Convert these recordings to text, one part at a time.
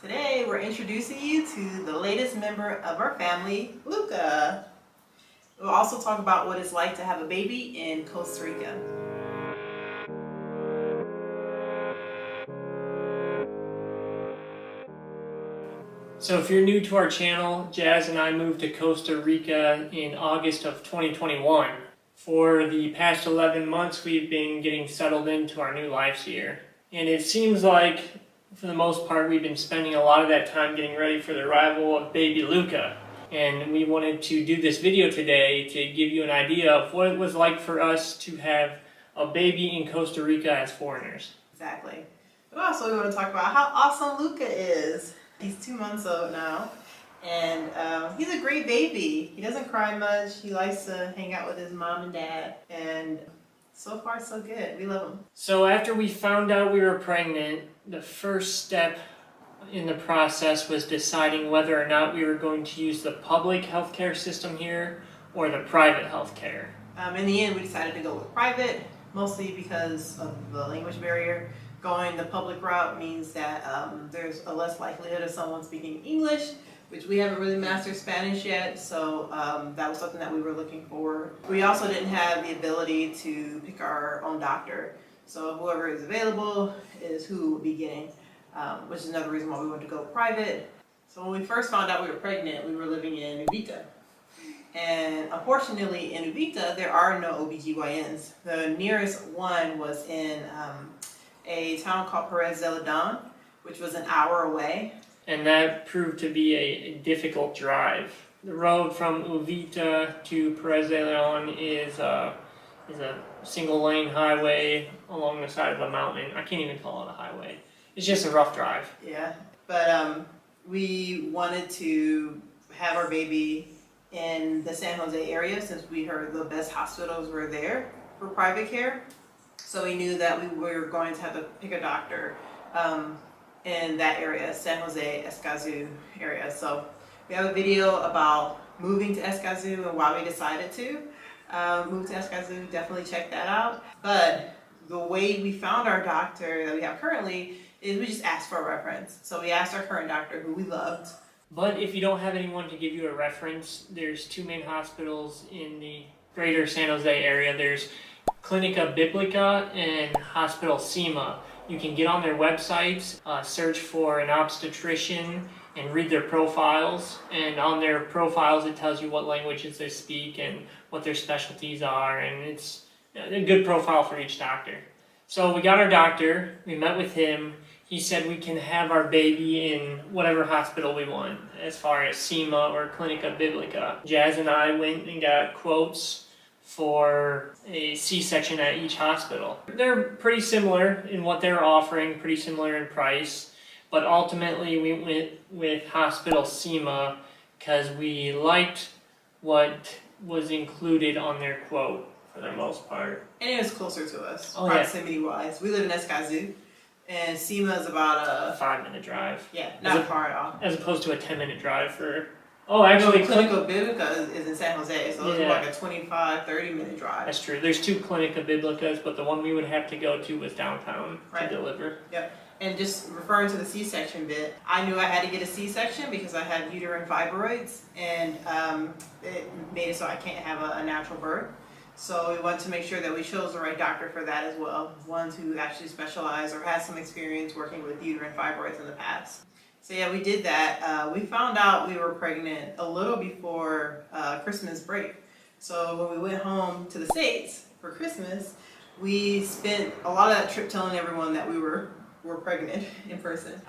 Today we're introducing you to the latest member of our family, Luca. We'll also talk about what it's like to have a baby in Costa Rica. So if you're new to our channel, Jazz and I moved to Costa Rica in August of 2021. For the past 11 months, we've been getting settled into our new lives here. And it seems like, for the most part, we've been spending a lot of that time getting ready for the arrival of baby Luca. And we wanted to do this video today to give you an idea of what it was like for us to have a baby in Costa Rica as foreigners. Exactly. But also we want to talk about how awesome Luca is. He's 2 months old now, and he's a great baby. He doesn't cry much. He likes to hang out with his mom and dad, and so far so good. We love him. So after we found out we were pregnant, the first step in the process was deciding whether or not we were going to use the public healthcare system here or the private healthcare. In the end, we decided to go with private, mostly because of the language barrier. Going the public route means that there's a less likelihood of someone speaking English, which we haven't really mastered Spanish yet, so that was something that we were looking for. We also didn't have the ability to pick our own doctor, so whoever is available is who we'll be getting, which is another reason why we wanted to go private. So when we first found out we were pregnant, we were living in Uvita. And unfortunately in Uvita, there are no OBGYNs. The nearest one was in a town called Perez de Leon, which was an hour away. And that proved to be a difficult drive. The road from Uvita to Perez de Leon is a single lane highway along the side of a mountain. I can't even call it a highway. It's just a rough drive. Yeah, but we wanted to have our baby in the San Jose area since we heard the best hospitals were there for private care. So we knew that we were going to have to pick a doctor in that area, San Jose, Escazú area. So we have a video about moving to Escazú and why we decided to move to Escazú. Definitely check that out. But the way we found our doctor that we have currently is we just asked for a reference. So we asked our current doctor, who we loved. But if you don't have anyone to give you a reference, there's two main hospitals in the greater San Jose area. There's Clinica Biblica and Hospital SEMA. You can get on their websites, search for an obstetrician, and read their profiles. And on their profiles, it tells you what languages they speak and what their specialties are. And it's a good profile for each doctor. So we got our doctor, we met with him. He said we can have our baby in whatever hospital we want, as far as SEMA or Clinica Biblica. Jazz and I went and got quotes for a C-section at each hospital. They're pretty similar in what they're offering, pretty similar in price, but ultimately we went with Hospital SEMA because we liked what was included on their quote for the most part. And it was closer to us, proximity-wise. We live in Escazú, and SEMA is about a 5-minute drive. Yeah, not far at all. As opposed to a 10-minute drive for... Oh, actually, Clinica Biblica is in San Jose, so it's like a 25-30-minute drive. That's true. There's two Clinica Biblicas, but the one we would have to go to was downtown to deliver. Yep. And just referring to the C-section bit, I knew I had to get a C-section because I have uterine fibroids, and it made it so I can't have a natural birth. So we wanted to make sure that we chose the right doctor for that as well, ones who actually specialize or has some experience working with uterine fibroids in the past. So yeah, we did that. We found out we were pregnant a little before Christmas break. So when we went home to the States for Christmas, we spent a lot of that trip telling everyone that we were pregnant in person.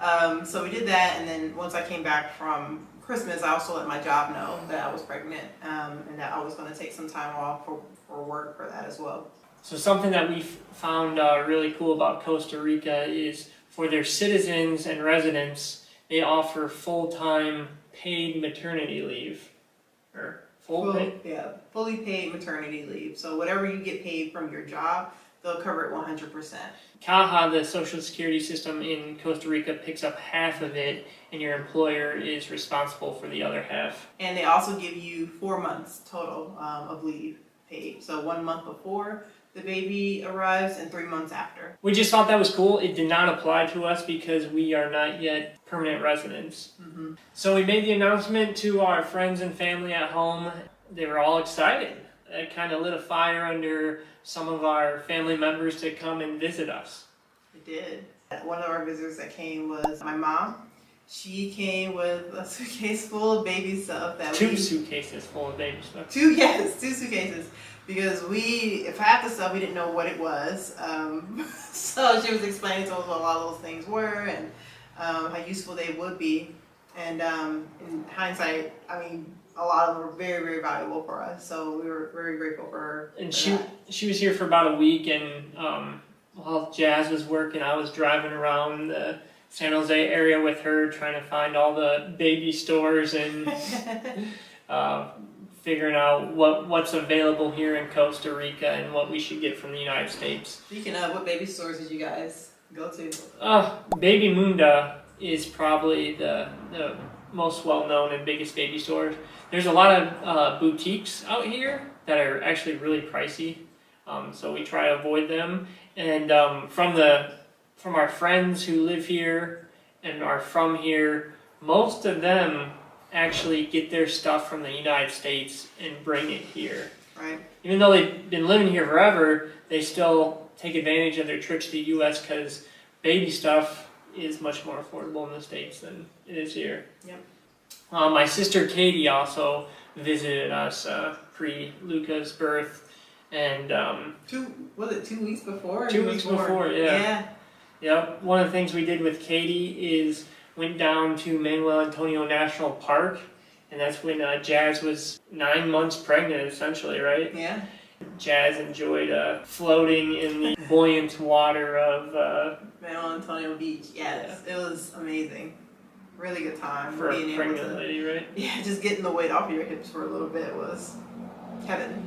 So we did that, and then once I came back from Christmas, I also let my job know that I was pregnant and that I was going to take some time off for work for that as well. So something that we found really cool about Costa Rica is for their citizens and residents, they offer full-time paid maternity leave. Or fully paid maternity leave. So whatever you get paid from your job, they'll cover it 100%. Caja, the social security system in Costa Rica, picks up half of it, and your employer is responsible for the other half. And they also give you 4 months total of leave paid. So 1 month before, the baby arrives, and 3 months after. We just thought that was cool. It did not apply to us because we are not yet permanent residents. Mm-hmm. So we made the announcement to our friends and family at home. They were all excited. It kind of lit a fire under some of our family members to come and visit us. It did. One of our visitors that came was my mom. She came with a suitcase full of baby stuff. Two suitcases full of baby stuff. Two suitcases. Because if half the stuff we didn't know what it was. So she was explaining to us what a lot of those things were and how useful they would be. And in hindsight, I mean, a lot of them were very, very valuable for us. So we were very grateful for her. And she was here for about a week, and while Jazz was working, I was driving around the San Jose area with her, trying to find all the baby stores and figuring out what's available here in Costa Rica and what we should get from the United States. Speaking of, what baby stores did you guys go to? Baby Munda is probably the most well-known and biggest baby store. There's a lot of boutiques out here that are actually really pricey, so we try to avoid them. And from our friends who live here and are from here, most of them actually get their stuff from the United States and bring it here. Right. Even though they've been living here forever, they still take advantage of their trips to the U.S. because baby stuff is much more affordable in the States than it is here. Yep. My sister Katie also visited us pre-Luca's birth, and 2 weeks before? 2 weeks before, yeah. Yep. One of the things we did with Katie is went down to Manuel Antonio National Park, and that's when Jazz was 9 months pregnant, essentially, right? Yeah. Jazz enjoyed floating in the buoyant water of Manuel Antonio Beach. Yes, yeah. It was amazing. Really good time. For a pregnant lady, right? Yeah, just getting the weight off your hips for a little bit was heaven.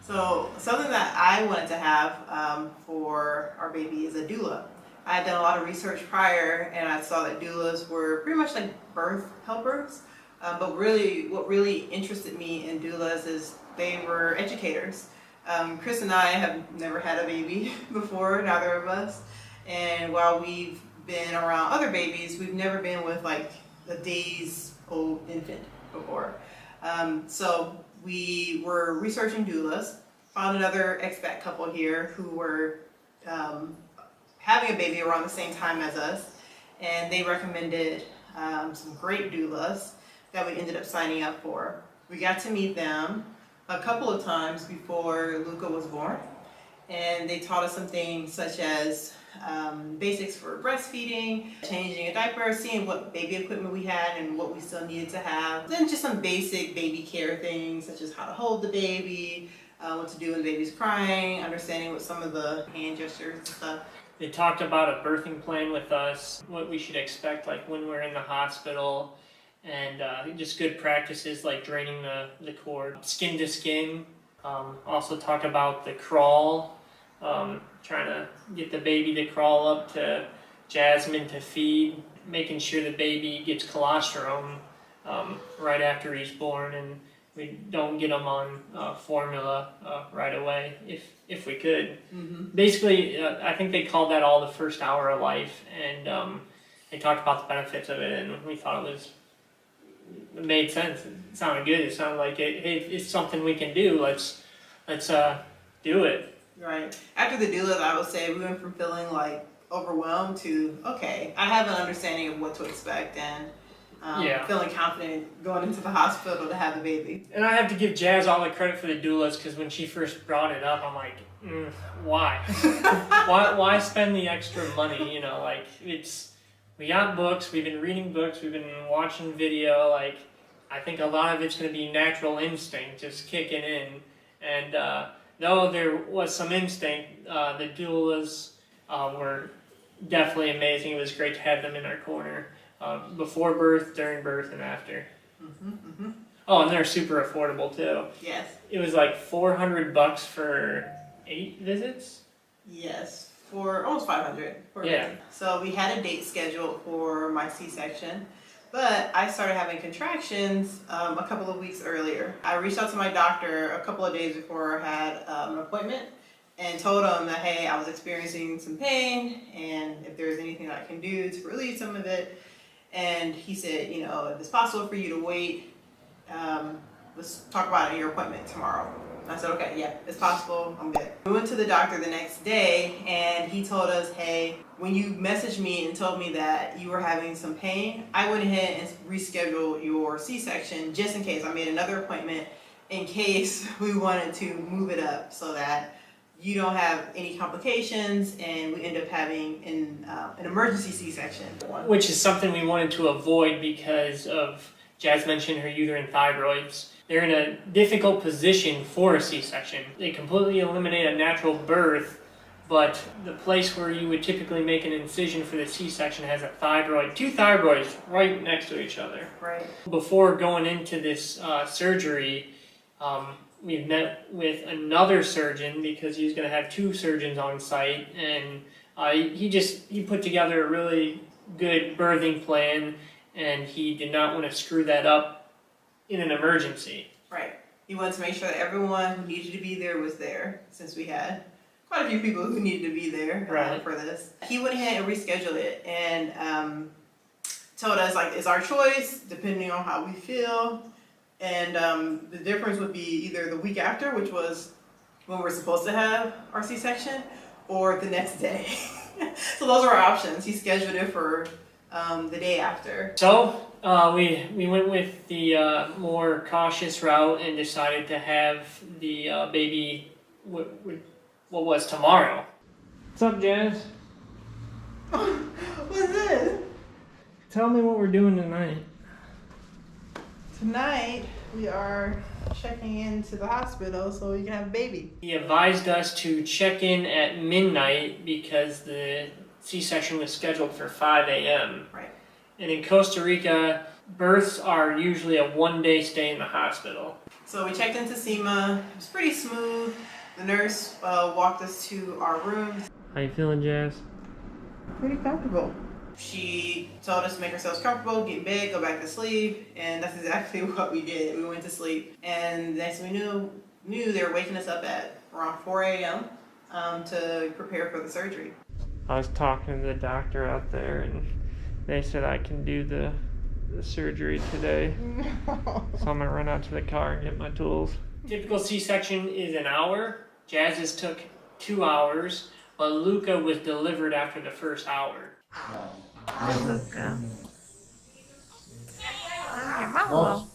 So something that I wanted to have for our baby is a doula. I had done a lot of research prior, and I saw that doulas were pretty much like birth helpers. But really, what really interested me in doulas is they were educators. Chris and I have never had a baby before, neither of us. And while we've been around other babies, we've never been with like a days old infant before. So we were researching doulas, found another expat couple here who were having a baby around the same time as us, and they recommended some great doulas that we ended up signing up for. We got to meet them a couple of times before Luca was born, and they taught us some things such as basics for breastfeeding, changing a diaper, seeing what baby equipment we had and what we still needed to have. Then just some basic baby care things such as how to hold the baby, what to do when the baby's crying, understanding what some of the hand gestures and stuff. They talked about a birthing plan with us, what we should expect like when we're in the hospital, and just good practices like draining the cord, skin to skin. Also talk about the crawl, trying to get the baby to crawl up to Jasmine to feed, making sure the baby gets colostrum right after he's born, and we don't get them on formula right away if we could. Mm-hmm. Basically, I think they called that all the first hour of life, and they talked about the benefits of it, and we thought it made sense. It sounded good. It sounded like it's something we can do. Let's do it. Right. After the doula, I would say we went from feeling like overwhelmed to, okay, I have an understanding of what to expect, and feeling confident going into the hospital to have a baby. And I have to give Jazz all the credit for the doulas, because when she first brought it up, I'm like, why? why spend the extra money? You know, like we got books, we've been reading books, we've been watching video. Like, I think a lot of it's going to be natural instinct just kicking in. And though there was some instinct, the doulas were definitely amazing. It was great to have them in our corner. Before birth, during birth, and after. Mm-hmm, mm-hmm. Oh, and they're super affordable too. Yes. It was like $400 for 8 visits? Yes, for almost 500. Yeah. So we had a date scheduled for my C-section. But I started having contractions a couple of weeks earlier. I reached out to my doctor a couple of days before I had an appointment and told him that, hey, I was experiencing some pain and if there's anything that I can do to relieve some of it. And he said, you know, if it's possible for you to wait, let's talk about it at your appointment tomorrow. And I said, okay, yeah, it's possible, I'm good. We went to the doctor the next day and he told us, hey, when you messaged me and told me that you were having some pain, I went ahead and rescheduled your C-section just in case. I made another appointment in case we wanted to move it up so that you don't have any complications and we end up having an emergency C-section. Which is something we wanted to avoid because of, Jazz mentioned her uterine fibroids. They're in a difficult position for a C-section. They completely eliminate a natural birth, but the place where you would typically make an incision for the C-section has a thyroid, two thyroids right next to each other. Right. Before going into this surgery, we met with another surgeon because he's going to have two surgeons on site, and he put together a really good birthing plan, and he did not want to screw that up in an emergency. Right. He wanted to make sure that everyone who needed to be there was there, since we had quite a few people who needed to be there for this. He went ahead and rescheduled it and told us, like, it's our choice depending on how we feel. And the difference would be either the week after, which was when we're supposed to have our C-section, or the next day. So those are our options. He scheduled it for the day after. So we went with the more cautious route and decided to have the baby what was tomorrow. What's up, Jazz? What's this? Tell me what we're doing tonight. Tonight we are checking into the hospital so we can have a baby. He advised us to check in at midnight because the C-section was scheduled for 5 a.m. Right. And in Costa Rica, births are usually a one-day stay in the hospital. So we checked into SEMA. It was pretty smooth. The nurse walked us to our rooms. How you feeling, Jazz? Pretty comfortable. She told us to make ourselves comfortable, get in bed, go back to sleep, and that's exactly what we did. We went to sleep, and next thing we knew they were waking us up at around 4 a.m. To prepare for the surgery. I was talking to the doctor out there, and they said I can do the surgery today. So I'm gonna run out to the car and get my tools. Typical C-section is an hour. Jazz's took 2 hours, but Luca was delivered after the first hour. Luca. Your mama.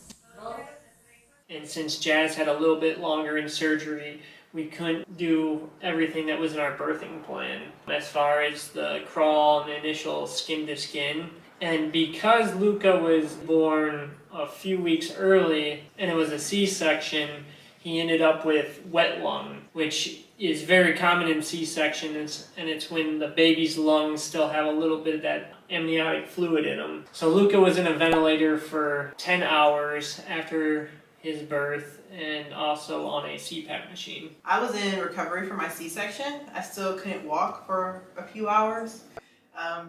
And since Jazz had a little bit longer in surgery, we couldn't do everything that was in our birthing plan as far as the crawl and the initial skin to skin. And because Luca was born a few weeks early and it was a C-section, he ended up with wet lung, which is very common in C-sections, and it's when the baby's lungs still have a little bit of that amniotic fluid in them. So Luca was in a ventilator for 10 hours after his birth and also on a CPAP machine. I was in recovery for my C-section. I still couldn't walk for a few hours.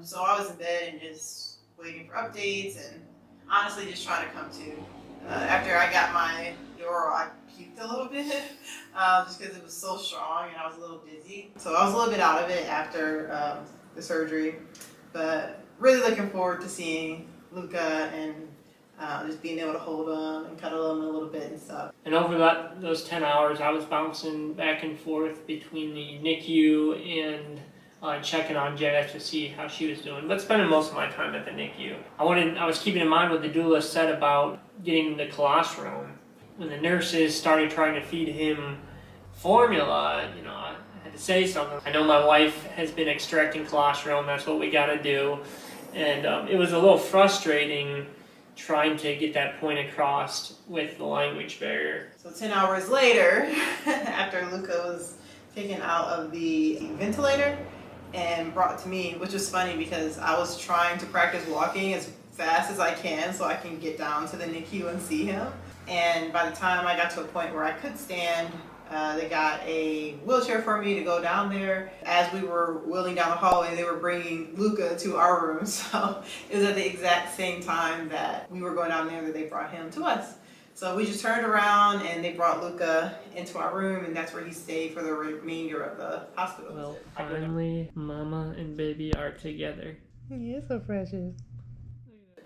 So I was in bed and just waiting for updates and honestly just trying to come to. After I got my epidural, I puked a little bit just because it was so strong and I was a little dizzy. So I was a little bit out of it after the surgery, but really looking forward to seeing Luca and just being able to hold him and cuddle him a little bit and stuff. And over those 10 hours, I was bouncing back and forth between the NICU and checking on Jazz to see how she was doing, but spending most of my time at the NICU. I was keeping in mind what the doula said about getting the colostrum. When the nurses started trying to feed him formula, I had to say something. I know my wife has been extracting colostrum, that's what we gotta do. And it was a little frustrating trying to get that point across with the language barrier. So 10 hours later, after Luca was taken out of the ventilator and brought to me, which was funny because I was trying to practice walking as fast as I can so I can get down to the NICU and see him. And by the time I got to a point where I could stand, They got a wheelchair for me to go down there. As we were wheeling down the hallway, they were bringing Luca to our room. So it was at the exact same time that we were going down there that they brought him to us. So we just turned around and they brought Luca into our room, and that's where he stayed for the remainder of the hospital. Well, finally, Mama and baby are together. He is so precious.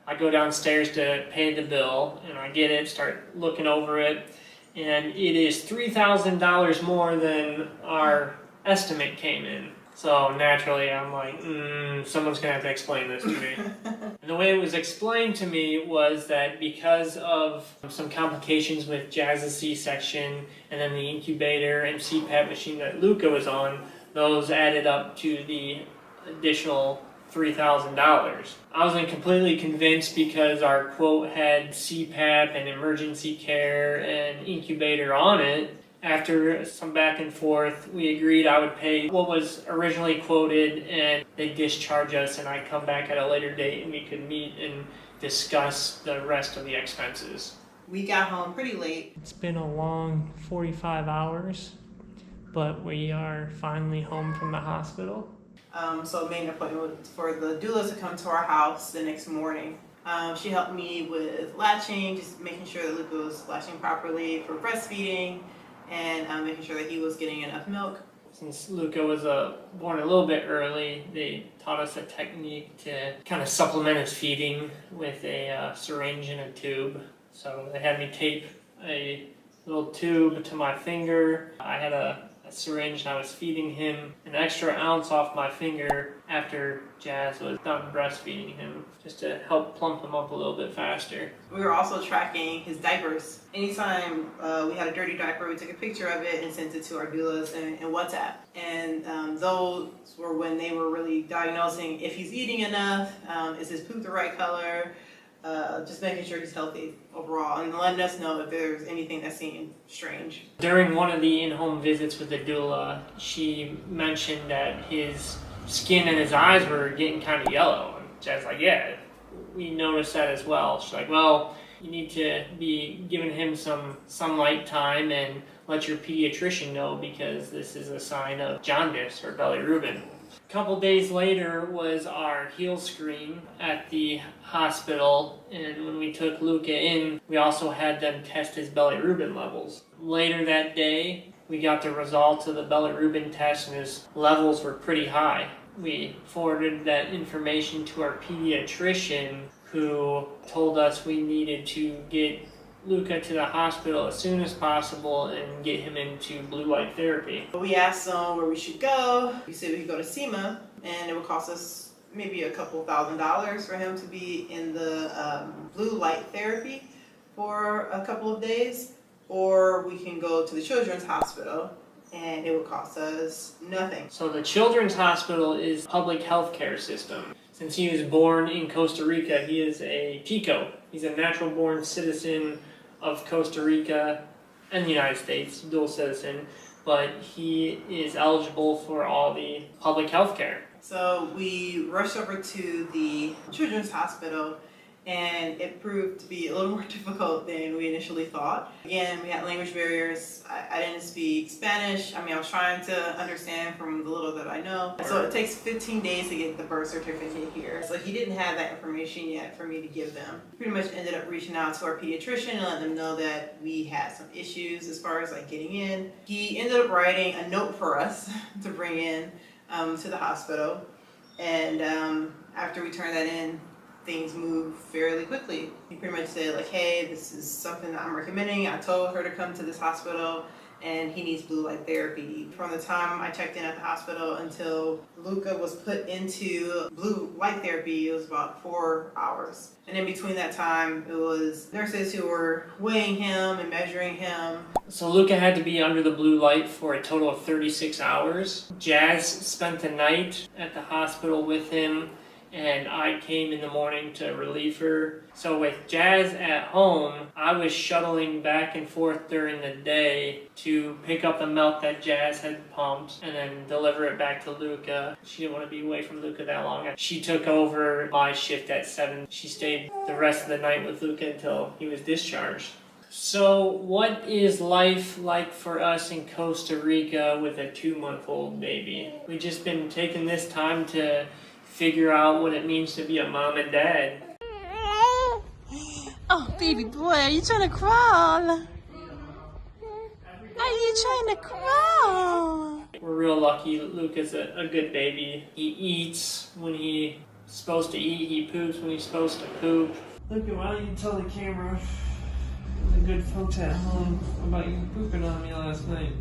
I go downstairs to pay the bill, and I get it, start looking over it, and it is $3,000 more than our estimate came in. So naturally, I'm like, someone's gonna have to explain this to me. And the way it was explained to me was that because of some complications with Jazz's C-section, and then the incubator and CPAP machine that Luca was on, those added up to the additional $3,000. I wasn't completely convinced because our quote had CPAP and emergency care and incubator on it. After some back and forth, we agreed I would pay what was originally quoted and they'd discharge us, and I'd come back at a later date and we could meet and discuss the rest of the expenses. We got home pretty late. It's been a long 45 hours, but we are finally home from the hospital. So made an appointment for the doula to come to our house the next morning. She helped me with latching, just making sure that Luca was latching properly for breastfeeding, and making sure that he was getting enough milk. Since Luca was born a little bit early, they taught us a technique to kind of supplement his feeding with a syringe and a tube. So they had me tape a little tube to my finger. I had a syringe and I was feeding him an extra ounce off my finger after Jazz was done breastfeeding him, just to help plump him up a little bit faster. We were also tracking his diapers. Anytime we had a dirty diaper, we took a picture of it and sent it to our doulas in WhatsApp. And those were when they were really diagnosing if he's eating enough, is his poop the right color, just making sure he's healthy overall, and letting us know if there's anything that seemed strange. During one of the in-home visits with the doula, she mentioned that his skin and his eyes were getting kind of yellow. And Jazz like, yeah, we noticed that as well. She's like, well, you need to be giving him some sunlight time and let your pediatrician know, because this is a sign of jaundice or bilirubin. A couple days later was our heel screen at the hospital, and when we took Luca in, we also had them test his bilirubin levels. Later that day, we got the results of the bilirubin test, and his levels were pretty high. We forwarded that information to our pediatrician, who told us we needed to get Luca to the hospital as soon as possible and get him into blue light therapy. We asked them where we should go. We said we could go to SEMA, and it would cost us maybe a couple $1,000s for him to be in the blue light therapy for a couple of days, or we can go to the Children's Hospital, and it would cost us nothing. So the Children's Hospital is a public health care system. Since he was born in Costa Rica, he is a Tico. He's a natural-born citizen of Costa Rica and the United States, dual citizen, but he is eligible for all the public health care. So we rushed over to the Children's Hospital, and it proved to be a little more difficult than we initially thought. Again, we had language barriers. I didn't speak Spanish. I mean, I was trying to understand from the little that I know. So it takes 15 days to get the birth certificate here. So he didn't have that information yet for me to give them. Pretty much ended up reaching out to our pediatrician and letting them know that we had some issues as far as like getting in. He ended up writing a note for us to bring in to the hospital. And after we turned that in, things moved fairly quickly. He pretty much said like, hey, this is something that I'm recommending. I told her to come to this hospital and he needs blue light therapy. From the time I checked in at the hospital until Luca was put into blue light therapy, it was about 4 hours. And in between that time, it was nurses who were weighing him and measuring him. So Luca had to be under the blue light for a total of 36 hours. Jazz spent the night at the hospital with him, and I came in the morning to relieve her. So with Jazz at home, I was shuttling back and forth during the day to pick up the milk that Jazz had pumped and then deliver it back to Luca. She didn't want to be away from Luca that long. She took over my shift at 7. She stayed the rest of the night with Luca until he was discharged. So, what is life like for us in Costa Rica with a 2-month-old baby? We've just been taking this time to figure out what it means to be a mom and dad. Oh, baby boy, are you trying to crawl? Are you trying to crawl? We're real lucky. Luca's a good baby. He eats when he's supposed to eat. He poops when he's supposed to poop. Luca, why don't you tell the camera, the good folks at home, about you pooping on me last night?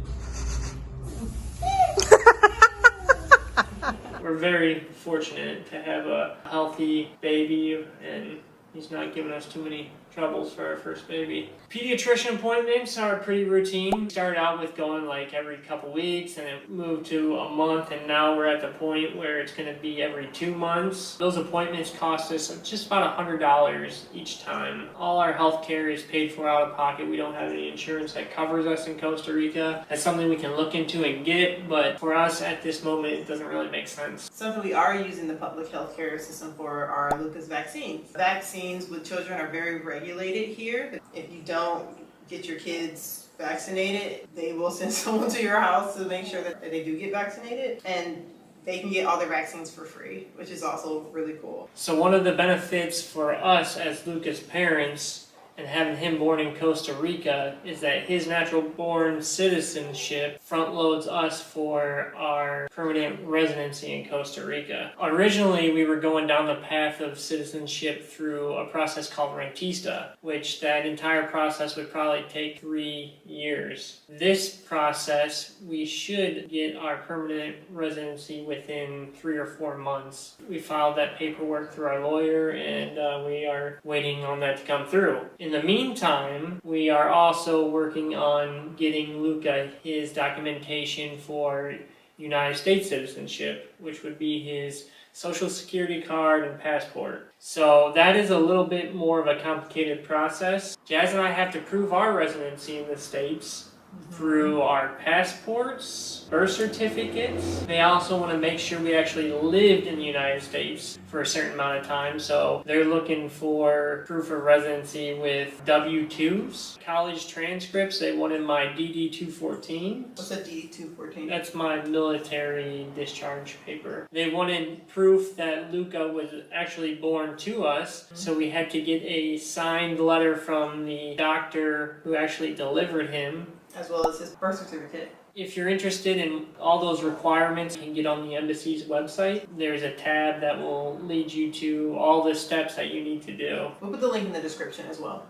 We're very fortunate to have a healthy baby, and he's not giving us too many troubles for our first baby. Pediatrician appointments are pretty routine. Started out with going like every couple weeks, and it moved to a month, and now we're at the point where it's going to be every 2 months. Those appointments cost us just about $100 each time. All our health care is paid for out of pocket. We don't have any insurance that covers us in Costa Rica. That's something we can look into and get, but for us at this moment, it doesn't really make sense. Something we are using the public health care system for are Luca's vaccines. Vaccines with children are very regulated here. If you don't get your kids vaccinated, they will send someone to your house to make sure that they do get vaccinated, and they can get all their vaccines for free, which is also really cool. So one of the benefits for us as Luca's parents and having him born in Costa Rica is that his natural born citizenship front loads us for our permanent residency in Costa Rica. Originally, we were going down the path of citizenship through a process called Rentista, which that entire process would probably take 3 years. This process, we should get our permanent residency within 3 or 4 months. We filed that paperwork through our lawyer, and we are waiting on that to come through. In the meantime, we are also working on getting Luca his documentation for United States citizenship, which would be his social security card and passport. So that is a little bit more of a complicated process. Jazz and I have to prove our residency in the States through our passports, birth certificates. They also want to make sure we actually lived in the United States for a certain amount of time, so they're looking for proof of residency with W-2s, college transcripts. They wanted my DD-214. What's a D-214? That's my military discharge paper. They wanted proof that Luca was actually born to us, so we had to get a signed letter from the doctor who actually delivered him, as well as his birth certificate. If you're interested in all those requirements, you can get on the embassy's website. There's a tab that will lead you to all the steps that you need to do. We'll put the link in the description as well.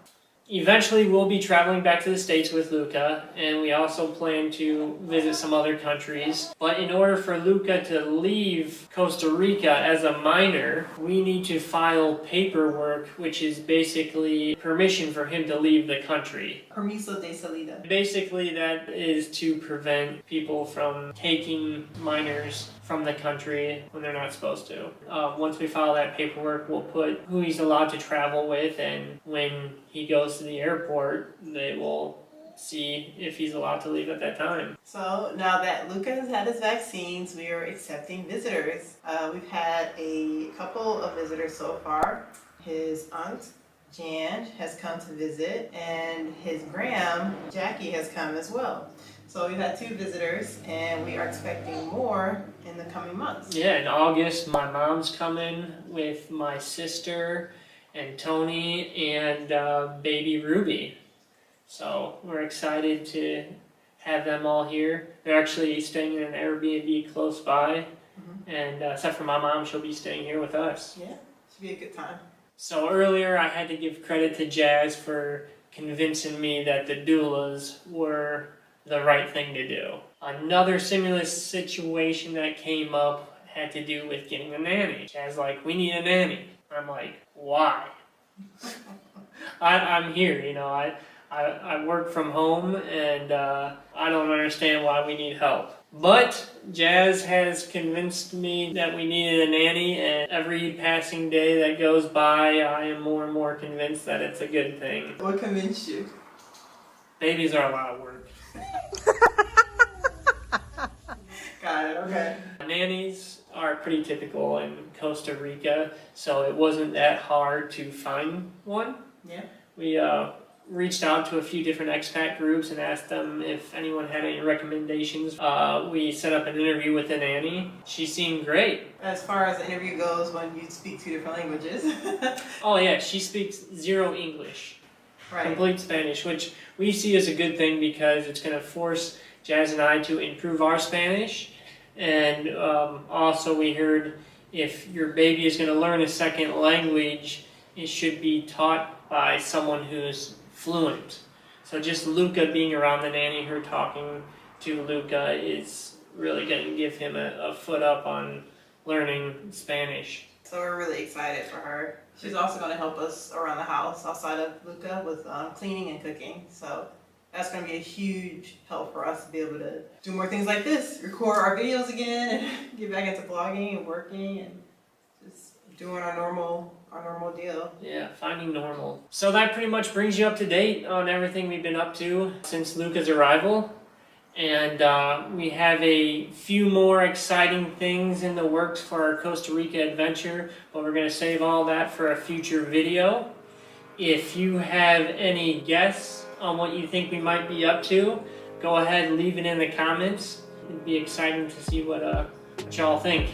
Eventually, we'll be traveling back to the States with Luca, and we also plan to visit some other countries. But in order for Luca to leave Costa Rica as a minor, we need to file paperwork, which is basically permission for him to leave the country. Permiso de salida. Basically, that is to prevent people from taking minors from the country when they're not supposed to. Once we file that paperwork, we'll put who he's allowed to travel with, and when he goes to the airport, they will see if he's allowed to leave at that time. So now that Luca has had his vaccines, we are accepting visitors. We've had a couple of visitors so far. His aunt, Jan, has come to visit, and his gram, Jackie, has come as well. So we've had 2 visitors, and we are expecting more in the coming months. Yeah, in August, my mom's coming with my sister and Tony and baby Ruby. So we're excited to have them all here. They're actually staying in an Airbnb close by, and except for my mom, she'll be staying here with us. Yeah, should be a good time. So earlier, I had to give credit to Jazz for convincing me that the doulas were the right thing to do. Another similar situation that came up had to do with getting a nanny. Jazz like, we need a nanny. I'm like, why? I'm here, you know, I work from home, and I don't understand why we need help. But Jazz has convinced me that we needed a nanny, and every passing day that goes by, I am more and more convinced that it's a good thing. What convinced you? Babies are a lot of work. Got it, okay. Nannies are pretty typical in Costa Rica, so it wasn't that hard to find one. Yeah. reached out to a few different expat groups and asked them if anyone had any recommendations. We set up an interview with a nanny. She seemed great. As far as the interview goes, when you speak 2 different languages. Oh yeah, she speaks zero English. Right. Complete Spanish, which we see as a good thing because it's going to force Jazz and I to improve our Spanish. And also we heard if your baby is going to learn a second language, it should be taught by someone who's fluent. So just Luca being around the nanny, her talking to Luca is really going to give him a foot up on learning Spanish. So we're really excited for her. She's also going to help us around the house outside of Luca with cleaning and cooking. So that's going to be a huge help for us to be able to do more things like this, record our videos again, and get back into vlogging and working and just doing our normal deal. Yeah, finding normal. So that pretty much brings you up to date on everything we've been up to since Luca's arrival. And we have a few more exciting things in the works for our Costa Rica adventure, but we're going to save all that for a future video. If you have any guess on what you think we might be up to, go ahead and leave it in the comments. It'd be exciting to see what y'all think.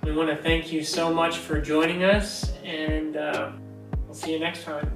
We want to thank you so much for joining us, and we'll see you next time.